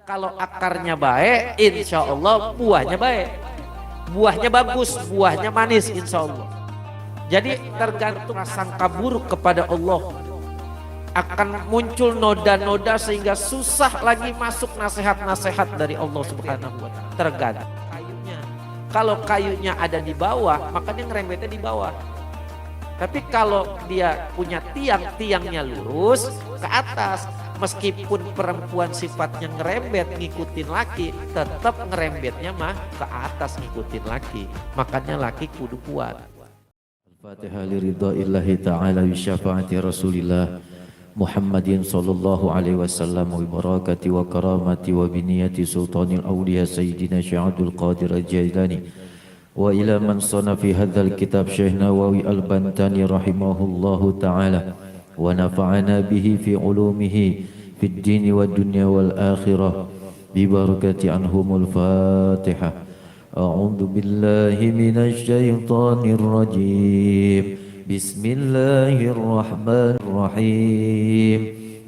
Kalau akarnya baik, insya Allah buahnya baik. Buahnya bagus, buahnya manis insya Allah. Jadi tergantung prasangka buruk kepada Allah. Akan muncul noda-noda sehingga susah lagi masuk nasihat-nasihat dari Allah Subhanahu wa Ta'ala. Tergantung kayunya. Kalau kayunya ada di bawah, maka dia ngerembetnya di bawah. Tapi kalau dia punya tiang-tiangnya lurus ke atas, meskipun perempuan sifatnya ngerembet ngikutin laki, tetap ngerembetnya mah ke atas ngikutin laki. Makanya laki kudu kuat. Al-Fatihah liridha'illahi ta'ala bi syafaati Rasulillah Muhammadin sallallahu alaihi wasallam wa barakati wa karamati wa biniyati sultanil awliya sayyidina Syaikhul Qadir Al-Jailani wa ila man sana fi hadzal kitab Syekh Nawawi Al-Bantani rahimahullahu ta'ala wa nafa'ana bihi fi ulumihi fid dini wad dunya wal akhirah bi barakati anhumul Fatihah. A'udzu billahi minasy syaithanir rajim. Bismillahirrahmanirrahim.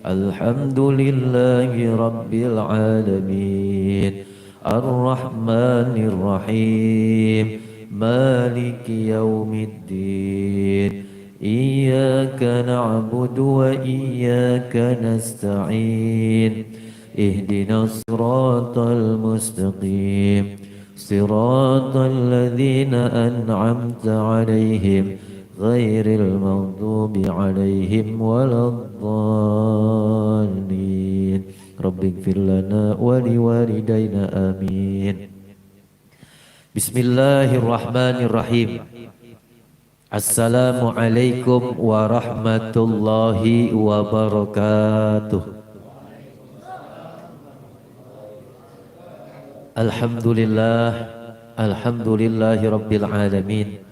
Alhamdulillahi rabbil alamin. Ar-Rahmanir Rahim. Maliki yaumiddin. Iyyaka na'budu wa iyyaka nasta'in. Ihdinas siratal mustaqim. صراط الذين أنعمت عليهم غير المغضوب عليهم ولا الضالين رب اغفر لنا ولوالدينا آمين بسم الله الرحمن الرحيم السلام عليكم ورحمة الله وبركاته. Alhamdulillahi Rabbil Alamin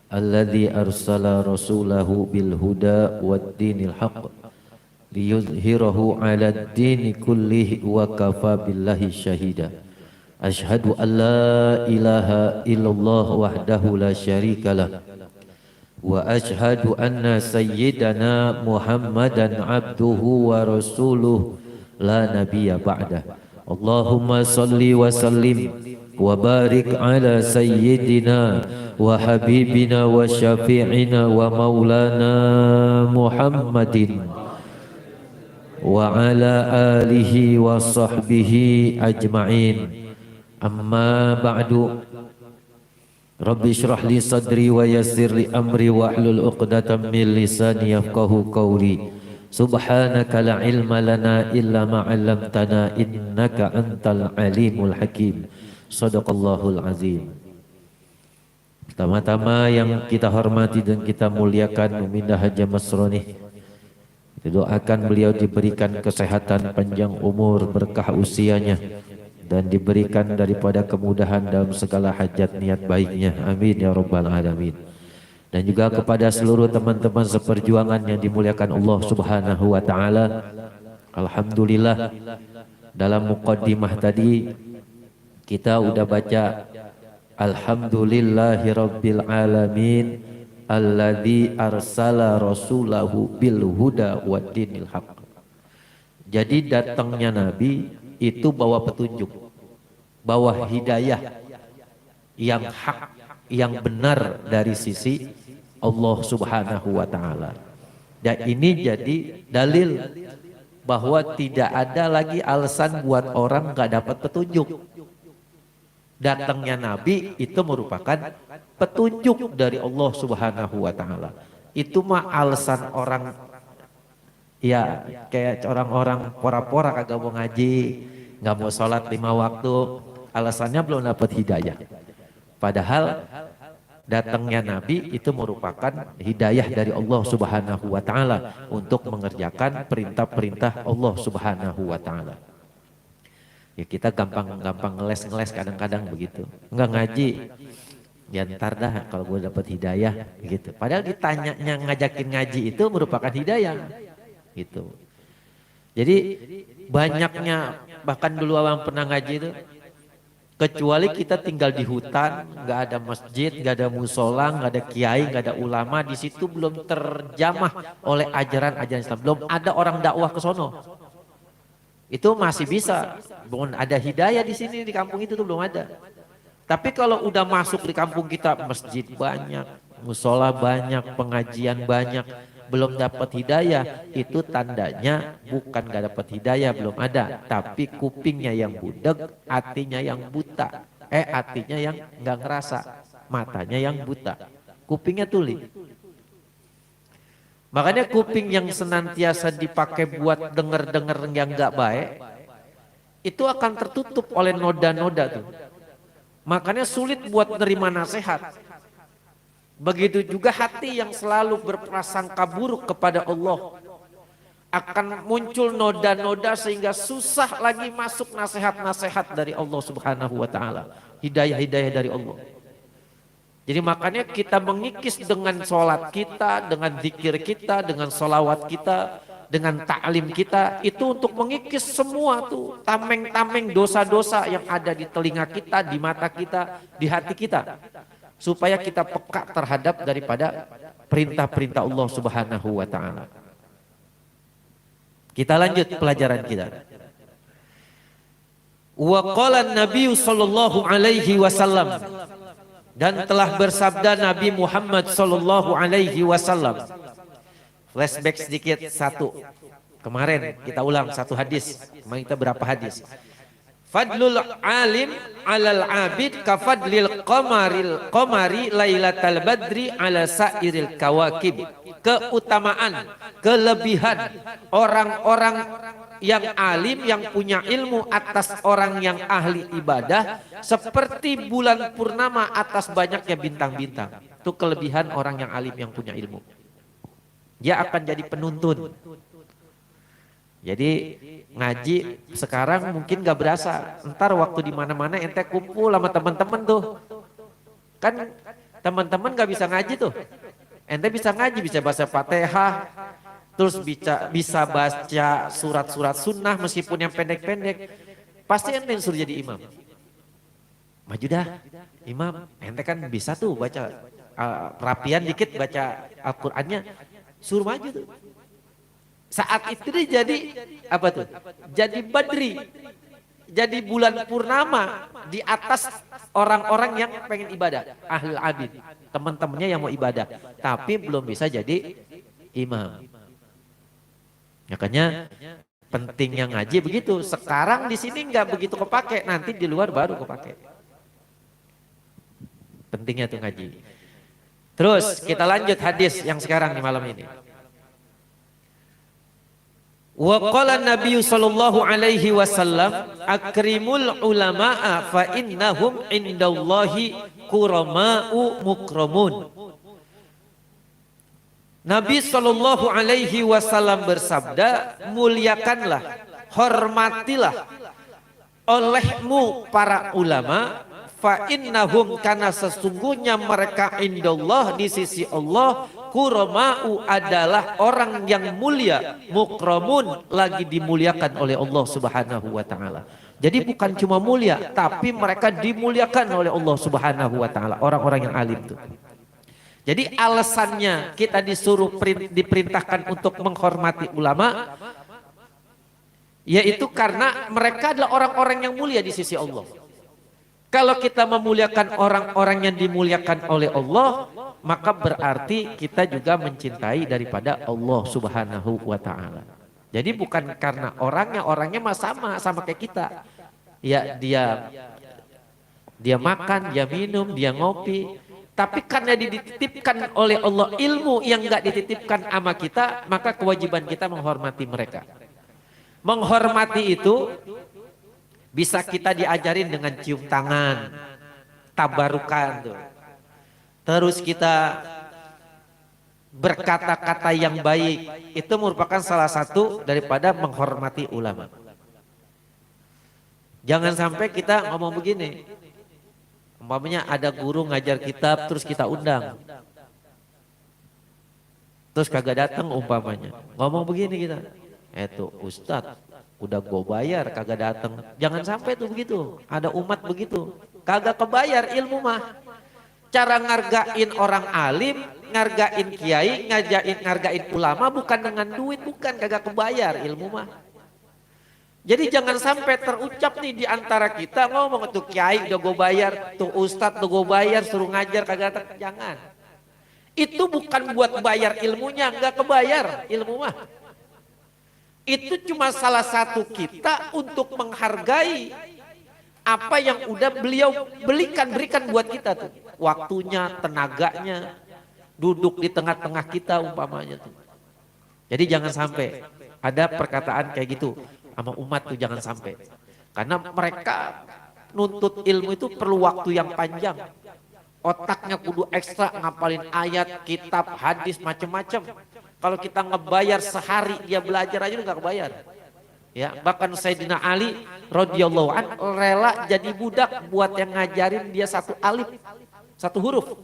Alladhi arsala rasulahu bil huda wad dinil haqq liyuzhirahu ala ad-dini kullihi wa kafa billahi syahida. Ashhadu an la ilaha illallah wahdahu la syarika lah wa ashhadu anna sayyidana Muhammadan abduhu wa rasuluh la nabiyya ba'dah. Allahumma salli wa sallim wa barik ala sayyidina wa habibina wa syafi'ina wa maulana Muhammadin wa ala alihi wa sahbihi ajma'in. Amma ba'du. Rabbi syrah li sadri wa yassir li amri wa hlul uqdatam min lisani yafqahu qawli. Subhanaka la ilma lana illa ma 'allamtana innaka antal alimul hakim. Shadaqallahul azim. Pertama-tama yang kita hormati dan kita muliakan Umindah Haja Masroni, doakan beliau diberikan kesehatan, panjang umur, berkah usianya, dan diberikan daripada kemudahan dalam segala hajat niat baiknya. Amin ya rabbal alamin. Dan juga kepada seluruh teman-teman seperjuangan yang dimuliakan Allah Subhanahu wa Ta'ala. Alhamdulillah, dalam muqaddimah tadi kita udah baca Alhamdulillahi Rabbil Alamin Alladhi arsala rasulahu bil huda wa dinil haq. Jadi datangnya Nabi itu bawa petunjuk, bawa hidayah yang hak, yang benar dari sisi Allah Subhanahu wa Ta'ala. Dan ini jadi dalil bahwa tidak ada lagi alasan buat orang gak dapat petunjuk. Datangnya Nabi itu merupakan petunjuk dari Allah Subhanahu wa Ta'ala. Itu mah alasan orang, ya kayak orang-orang pora-pora kagak mau ngaji, gak mau sholat 5 waktu, alasannya belum dapat hidayah. Padahal datangnya Nabi itu merupakan hidayah dari Allah Subhanahu wa Ta'ala untuk mengerjakan perintah-perintah Allah Subhanahu wa Ta'ala. Ya kita gampang-gampang ngeles kadang-kadang begitu. Enggak ngaji, ya ntar dah kalau gue dapat hidayah gitu. Padahal ditanyanya ngajakin ngaji itu merupakan hidayah gitu. Jadi banyaknya, bahkan dulu abang pernah ngaji itu, kecuali kita tinggal di hutan, nggak ada masjid, nggak ada musola, nggak ada kiai, nggak ada ulama, di situ belum terjamah oleh ajaran-ajaran Islam, belum ada orang dakwah ke sono. Itu masih bisa. Belum ada hidayah di sini, di kampung itu tuh belum ada. Tapi kalau udah masuk di kampung kita, masjid banyak, musola banyak, pengajian banyak, belum dapat hidayah, itu tandanya bukan gak dapat hidayah, belum ada. Tapi kupingnya yang budek, hatinya yang buta. Hatinya yang nggak ngerasa, matanya yang buta, kupingnya tuli. Makanya kuping yang senantiasa dipakai buat denger-denger yang nggak baik, itu akan tertutup oleh noda-noda tuh. Makanya sulit buat menerima nasihat. Begitu juga hati yang selalu berprasangka buruk kepada Allah, akan muncul noda-noda sehingga susah lagi masuk nasihat-nasihat dari Allah Subhanahu wa taala, hidayah-hidayah dari Allah. Jadi makanya kita mengikis dengan sholat kita, dengan zikir kita, dengan sholawat kita, dengan ta'lim kita, itu untuk mengikis semua tuh tameng-tameng dosa-dosa yang ada di telinga kita, di mata kita, di hati kita, supaya kita peka terhadap daripada perintah-perintah Allah Subhanahu wa taala. Kita lanjut pelajaran kita. Wa qala an-nabiy sallallahu alaihi wasallam, dan telah bersabda Nabi Muhammad sallallahu alaihi wasallam. Flashback sedikit satu. Kemarin kita ulang satu hadis. Kemarin kita berapa hadis? Fadlul alim alal abid kafadlil qamari lailatal badri ala sairil kawakib. Keutamaan, kelebihan orang-orang yang alim, yang punya ilmu atas orang yang ahli ibadah, seperti bulan purnama atas banyaknya bintang-bintang. Itu kelebihan orang yang alim, yang punya ilmu. Dia akan jadi penuntun. Jadi ngaji sekarang mungkin gak berasa. Ntar waktu di mana-mana ente kumpul sama teman-teman tuh. Kan teman-teman gak bisa ngaji tuh. Ente bisa ngaji, bisa baca Fatihah, terus bisa baca surat-surat sunnah meskipun yang pendek-pendek. Pasti ente yang suruh jadi imam. Maju dah, imam. Ente kan bisa tuh baca rapian dikit baca Al-Qur'annya. Suruh maju tuh. Saat itu dia jadi apa tuh? Jadi badri. Jadi bulan purnama di atas orang-orang yang pengen ibadah, ahlul abid, teman-temannya yang mau ibadah, tapi belum bisa jadi imam. Makanya pentingnya ngaji begitu. Sekarang di sini nggak begitu kepake, nanti di luar baru kepake. Pentingnya tuh ngaji. Terus kita lanjut hadis yang sekarang di malam ini. Wa qala Nabi sallallahu alaihi wasallam akrimul ulama'a fa innahum indallahi kurama'u mukramun. Nabi sallallahu alaihi wasallam bersabda, muliakanlah, hormatilah olehmu para ulama, fa innahum, karena sesungguhnya mereka indallah, di sisi Allah, kurama'u adalah orang yang mulia, mukramun, lagi dimuliakan oleh Allah Subhanahu wa taala. Jadi bukan cuma mulia, tapi mereka dimuliakan oleh Allah Subhanahu wa taala, orang-orang yang alim itu. Jadi alasannya kita diperintahkan untuk menghormati ulama, yaitu karena mereka adalah orang-orang yang mulia di sisi Allah. Kalau kita memuliakan orang-orang yang dimuliakan oleh Allah, maka berarti kita juga mencintai daripada Allah Subhanahu wa taala. Jadi bukan karena orangnya mah sama kayak kita. Ya dia makan, dia minum, dia ngopi. Tapi karena dititipkan oleh Allah ilmu yang enggak dititipkan sama kita, maka kewajiban kita menghormati mereka. Menghormati itu bisa kita diajarin dengan cium tangan, tabarukan tuh. Terus kita berkata-kata yang baik, itu merupakan salah satu daripada menghormati ulama. Jangan sampai kita ngomong begini, umpamanya ada guru ngajar kitab terus kita undang, terus kagak datang umpamanya, ngomong begini kita, itu Ustadz udah gue bayar kagak datang. Jangan sampai tuh begitu, ada umat begitu, kagak kebayar ilmu mah. Cara ngargain orang alim, ngargain kiai, ngargain ulama bukan dengan duit, bukan, kagak kebayar ilmu mah. Jadi jangan sampai terucap nih di antara kita ngomong tuh kiai udah gue bayar, tuh ustadz udah gue bayar suruh ngajar kagak datang. Jangan. Itu bukan buat bayar ilmunya, nggak kebayar ilmu mah. Itu cuma salah satu kita untuk menghargai apa yang udah beliau berikan buat kita tuh. Waktunya, tenaganya, duduk di tengah-tengah kita umpamanya tuh. Jadi jangan sampai ada perkataan kayak gitu sama umat tuh, jangan sampai. Karena mereka nuntut ilmu itu perlu waktu yang panjang. Otaknya kudu ekstra ngapalin ayat, kitab, hadis, macam-macam. Kalau kita ngebayar sehari dia belajar aja nggak kebayar. Ya, bahkan Sayyidina Ali radhiyallahu an rela jadi budak buat yang ngajarin dia satu alif, satu huruf.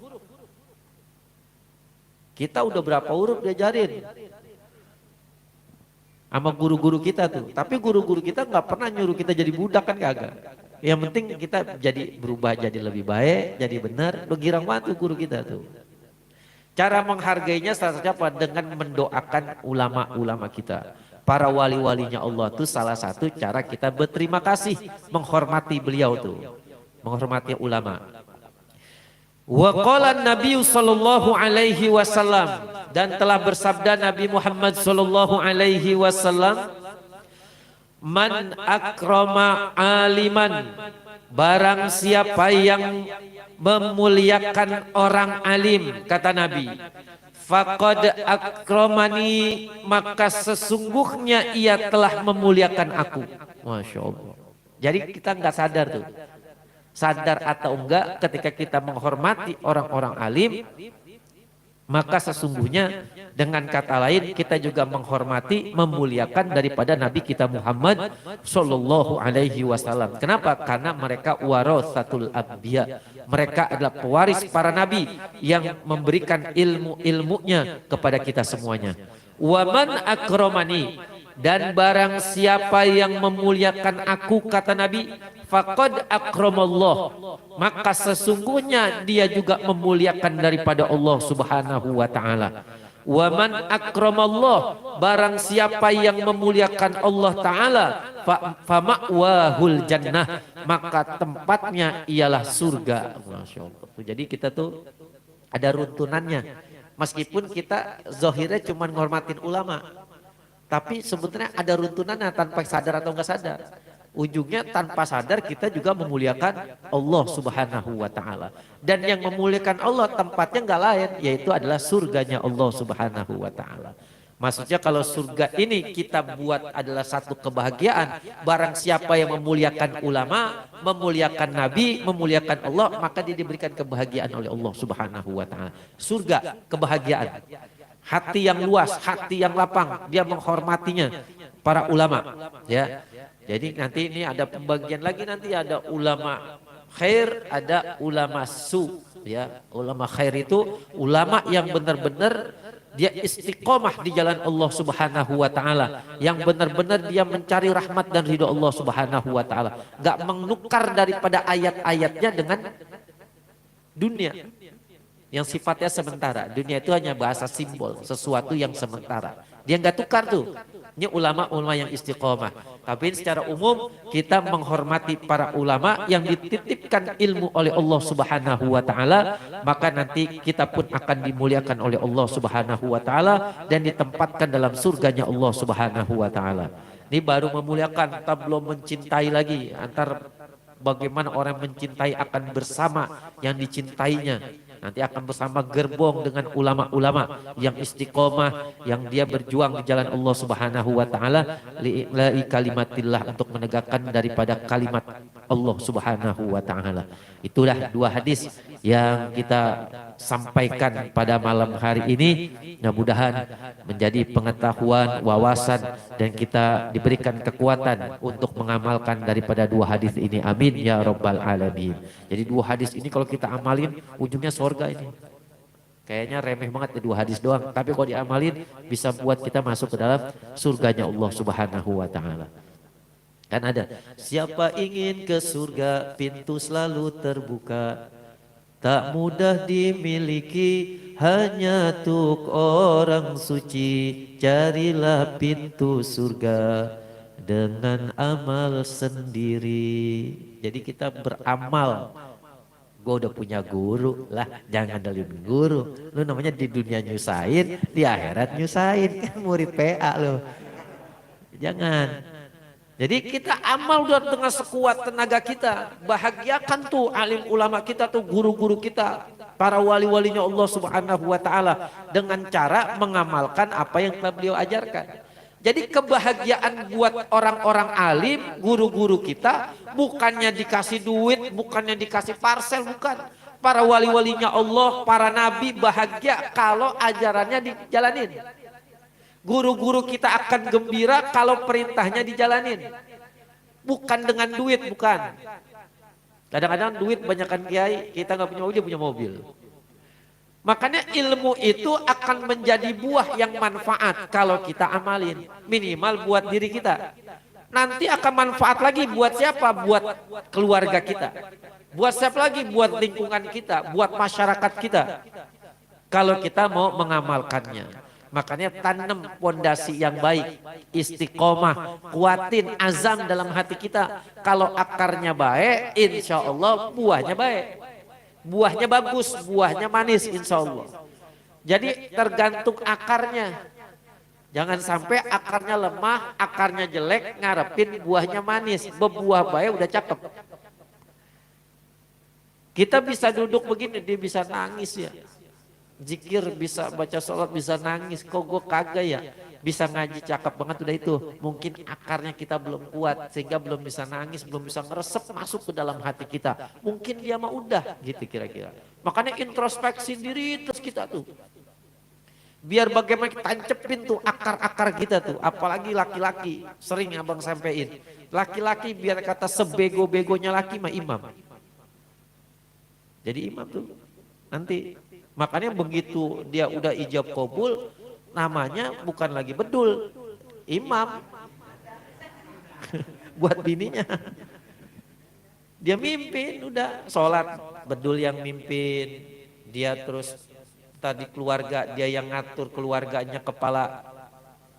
Kita udah berapa huruf diajarin sama guru-guru kita tuh. Tapi guru-guru kita nggak pernah nyuruh kita jadi budak kan kagak. Yang penting kita jadi berubah jadi lebih baik, jadi benar. Lo girang banget tuh guru kita tuh. Cara menghargainya salah satunya apa? Dengan mendoakan ulama-ulama kita. Para wali-walinya Allah tuh salah satu cara kita berterima kasih, menghormati beliau tuh. Menghormati ulama. Wa qala Nabi sallallahu alaihi wasallam, dan telah bersabda Nabi Muhammad sallallahu alaihi wasallam, man akrama aliman, barang siapa yang memuliakan orang alim, kata Nabi, faqad akramani, maka sesungguhnya ia telah memuliakan aku. Masya Allah. Jadi kita nggak sadar tuh, sadar atau enggak, ketika kita menghormati orang-orang alim, maka sesungguhnya dengan kata lain kita juga menghormati, memuliakan daripada Nabi kita Muhammad Sallallahu Alaihi Wasallam. Kenapa? Karena mereka waratsatul anbiya. Mereka adalah pewaris para nabi yang memberikan ilmu-ilmunya kepada kita semuanya. Waman akramani, dan barang siapa yang memuliakan aku, kata Nabi, faqad akramallah, maka sesungguhnya dia juga memuliakan daripada Allah Subhanahu wa taala. Waman akramallah, barang siapa yang memuliakan Allah taala, fa ma'wahul jannah, maka tempatnya ialah surga. Masya Allah. Jadi kita tuh ada runtunannya. Meskipun kita zahirnya cuma ngormatin ulama, tapi sebetulnya ada runtunannya tanpa sadar atau enggak sadar. Ujungnya tanpa sadar kita juga memuliakan Allah Subhanahu wa taala. Dan yang memuliakan Allah tempatnya enggak lain, yaitu adalah surganya Allah Subhanahu wa taala. Maksudnya kalau surga ini kita buat adalah satu kebahagiaan, barang siapa yang memuliakan ulama, memuliakan nabi, memuliakan Allah, maka dia diberikan kebahagiaan oleh Allah Subhanahu wa taala. Surga, kebahagiaan. Hati yang luas, hati yang lapang, dia menghormatinya para ulama, ya. Jadi nanti ini ada pembagian lagi, nanti ada ulama khair, ada ulama su, ya. Ulama khair itu ulama yang benar-benar dia istiqomah di jalan Allah Subhanahu wa taala, yang benar-benar dia mencari rahmat dan ridho Allah Subhanahu wa taala, enggak menukar daripada ayat-ayatnya dengan dunia yang sifatnya sementara. Dunia itu hanya bahasa simbol, sesuatu yang sementara. Dia enggak tukar tuh. Ini ulama-ulama yang istiqomah. Tapi secara umum kita menghormati para ulama yang dititipkan ilmu oleh Allah Subhanahu wa taala, maka nanti kita pun akan dimuliakan oleh Allah Subhanahu wa taala dan ditempatkan dalam surganya Allah Subhanahu wa taala. Ini baru memuliakan, kita belum mencintai lagi. Antar bagaimana orang mencintai akan bersama yang dicintainya. Nanti akan bersama gerbong dengan ulama-ulama yang istiqomah, yang dia berjuang di jalan Allah Subhanahu wa taala, li'ila'i kalimatillah, untuk menegakkan daripada kalimat Allah Subhanahu wa taala. Itulah dua hadis yang kita sampaikan pada malam hari ini. Mudah-mudahan menjadi pengetahuan, wawasan, dan kita diberikan kekuatan untuk mengamalkan daripada dua hadis ini. Amin ya rabbal alamin. Jadi dua hadis ini kalau kita amalin ujungnya surga ini. Kayaknya remeh banget ya dua hadis doang, tapi kalau diamalin bisa buat kita masuk ke dalam surganya Allah Subhanahu wa taala. Kan ada, siapa ingin ke surga pintu selalu terbuka, tak mudah dimiliki hanya untuk orang suci, carilah pintu surga dengan amal sendiri. Jadi kita beramal. Gue udah punya guru lah, jangan ngandelin guru. Lu namanya di dunia nyusahin, di akhirat nyusahin. Kan murid PA lu. Jangan. Jadi kita amal dengan sekuat tenaga kita. Bahagiakan tuh alim ulama kita tuh, guru-guru kita, para wali-walinya Allah Subhanahu wa taala dengan cara mengamalkan apa yang telah beliau ajarkan. Jadi kebahagiaan buat orang-orang alim, guru-guru kita, bukannya dikasih duit, bukannya dikasih parcel, bukan. Para wali-walinya Allah, para nabi bahagia kalau ajarannya dijalanin. Guru-guru kita akan gembira kalau perintahnya dijalanin. Bukan dengan duit, bukan. Kadang-kadang duit banyakkan kiai, kita nggak punya mobil, dia punya mobil. Makanya ilmu itu akan menjadi buah yang manfaat kalau kita amalin. Minimal buat diri kita. Nanti akan manfaat lagi buat siapa? Buat keluarga kita. Buat siapa lagi? Buat lingkungan kita, buat masyarakat kita. Kalau kita mau mengamalkannya. Makanya tanam pondasi yang baik, istiqomah, kuatin azam dalam hati kita. Kalau akarnya baik, insya Allah buahnya baik. Buahnya bagus, buahnya manis insya Allah. Jadi tergantung akarnya. Jangan sampai akarnya lemah, akarnya jelek, ngarepin buahnya manis. Berbuah baik udah cakep. Kita bisa duduk begini, dia bisa nangis ya. Zikir bisa, baca sholat bisa nangis. Kok gue kagak ya? Bisa ngaji cakep banget udah itu. Mungkin akarnya kita belum kuat sehingga belum bisa nangis, belum bisa ngeresep masuk ke dalam hati kita. Mungkin dia mah udah gitu kira-kira. Makanya introspeksi diri terus kita tuh. Biar bagaimana kita tancepin tuh akar-akar kita tuh. Apalagi laki-laki, sering abang sampein. Laki-laki biar kata sebego-begonya laki mah imam. Jadi imam tuh nanti. Makanya begitu dia udah ijab kabul, namanya bukan lagi bedul, imam. Buat bininya. Dia mimpin, udah sholat, bedul yang mimpin. Dia terus tadi keluarga, dia yang ngatur keluarganya, kepala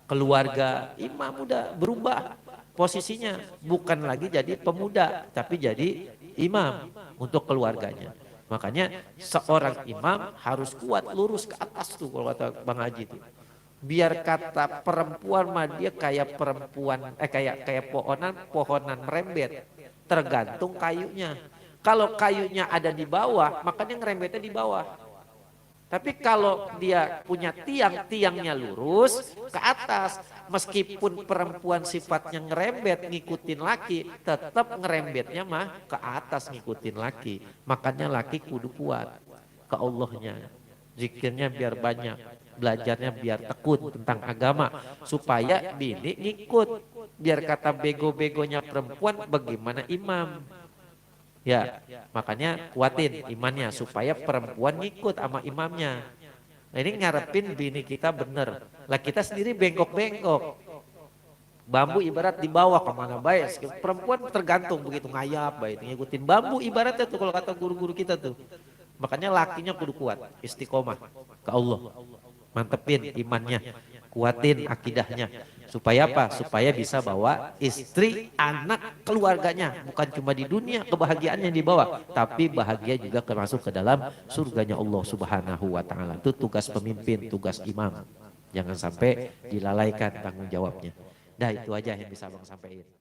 keluarga. Imam udah berubah posisinya. Bukan lagi jadi pemuda, tapi jadi imam untuk keluarganya. Makanya seorang imam harus kuat lurus ke atas tuh kalau kata Bang Haji tuh. Biar kata perempuan mah dia kayak perempuan kayak pohonan merembet. Tergantung kayunya. Kalau kayunya ada di bawah, makanya ngerembetnya di bawah. Tapi kalau dia punya tiangnya lurus ke atas, meskipun perempuan sifatnya ngerembet ngikutin laki, tetap ngerembetnya mah ke atas ngikutin laki. Makanya laki kudu kuat ke Allahnya. Zikirnya biar banyak, belajarnya biar tekun tentang agama supaya bini ngikut. Biar kata bego-begonya perempuan bagaimana imam. Ya, makanya kuatin imannya supaya perempuan ngikut sama imamnya. Nah, ini ngarepin bini kita bener. Lah kita sendiri bengkok-bengkok. Bambu ibarat di bawah kemana baik. Perempuan tergantung begitu ngayap baik ngikutin bambu ibaratnya tuh kalau kata guru-guru kita tuh. Makanya lakinya kudu kuat, istiqomah ke Allah. Mantepin imannya, kuatin akidahnya. Supaya apa? Supaya bisa bawa istri, anak, keluarganya. Bukan cuma di dunia kebahagiaannya dibawa. Tapi bahagia juga termasuk ke dalam surganya Allah Subhanahu wa ta'ala. Itu tugas pemimpin, tugas imam. Jangan sampai dilalaikan tanggung jawabnya. Dah itu aja yang bisa Bang sampaikan.